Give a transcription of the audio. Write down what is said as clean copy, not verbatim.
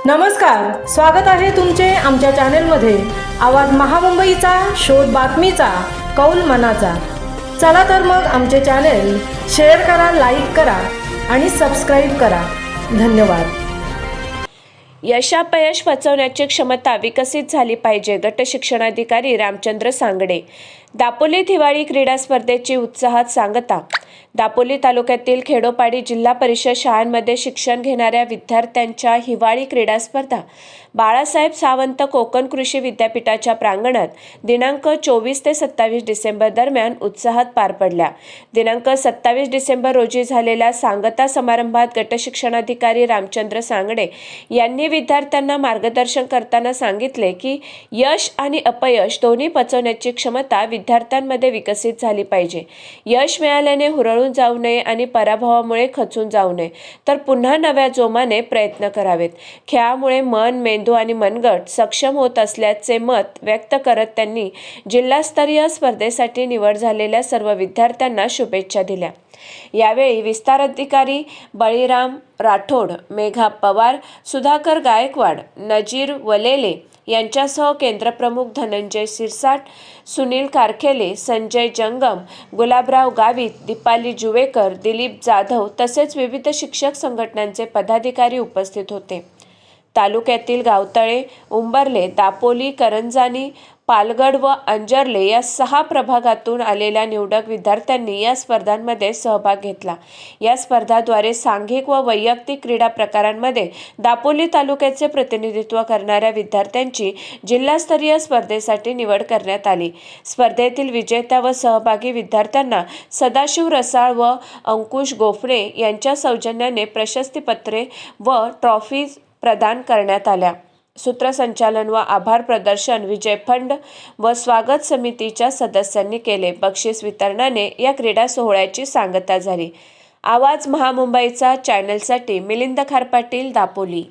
नमस्कार, स्वागत आहे तुमचे आमच्या चॅनेलमध्ये। आवाज महामुंबईचा, शोध बातमीचा, कौल मनाचा। चला तर मग आमचे चॅनेल शेअर करा, लाईक करा आणि सबस्क्राईब करा। धन्यवाद। यशापयश पचवण्याची क्षमता विकसित झाली पाहिजे, गट शिक्षणाधिकारी रामचंद्र सांगडे। दापोली हिवाळी क्रीडा स्पर्धेची उत्साहात सांगता। दापोली तालुक्यातील खेडोपाडी जिल्हा परिषद शाळांमध्ये शिक्षण घेणाऱ्या विद्यार्थ्यांच्या हिवाळी क्रीडा स्पर्धा बाळासाहेब सावंत कोकण कृषी विद्यापीठाच्या प्रांगणात दिनांक 24 ते 27 डिसेंबर दरम्यान उत्साहात पार पडल्या। दिनांक 27 डिसेंबर रोजी झालेल्या सांगता समारंभात गट शिक्षणाधिकारी रामचंद्र सांगडे यांनी विद्यार्थ्यांना मार्गदर्शन करताना सांगितले की यश आणि अपयश दोन्ही पचवण्याची क्षमता विद्यार्थ्यांमध्ये विकसित झाली पाहिजे। यश मिळाल्याने हुरळून जाऊ नये आणि पराभवामुळे खचून जाऊ नये, तर पुन्हा नव्या जोमाने प्रयत्न करावेत। खेळामुळे मन, मेंदू आणि मनगट सक्षम होत असल्याचे मत व्यक्त करत त्यांनी जिल्हास्तरीय स्पर्धेसाठी निवड झालेल्या सर्व विद्यार्थ्यांना शुभेच्छा दिल्या। यावेळी विस्तार अधिकारी बळीराम राठोड, मेघा पवार, सुधाकर गायकवाड, नजीर वलेले यांच्यासह केंद्रप्रमुख धनंजय सिरसाट, सुनील कारखेले, संजय जंगम, गुलाबराव गावित, दीपाली जुवेकर, दिलीप जाधव तसेच विविध शिक्षक संघटनांचे पदाधिकारी उपस्थित होते। तालुक्यातील गावतळे, उंबरले, दापोली, करंजानी, पालगड व अंजर्ले या 6 प्रभागातून आलेल्या निवडक विद्यार्थ्यांनी या स्पर्धांमध्ये सहभाग घेतला। या स्पर्धाद्वारे सांघिक व वैयक्तिक क्रीडा प्रकारांमध्ये दापोली तालुक्याचे प्रतिनिधित्व करणाऱ्या विद्यार्थ्यांची जिल्हास्तरीय स्पर्धेसाठी निवड करण्यात आली। स्पर्धेतील विजेत्या व सहभागी विद्यार्थ्यांना सदाशिव रसाळ व अंकुश गोफणे यांच्या सौजन्याने प्रशस्तीपत्रे व ट्रॉफीज प्रदान करण्यात आल्या। सूत्रसंचालन व आभार प्रदर्शन विजय फंड व स्वागत समितीच्या सदस्यांनी केले। बक्षीस वितरणाने या क्रीडा सोहळ्याची सांगता झाली। आवाज महामुंबईचा चॅनलसाठी मिलिंद खारपाटील, दापोली।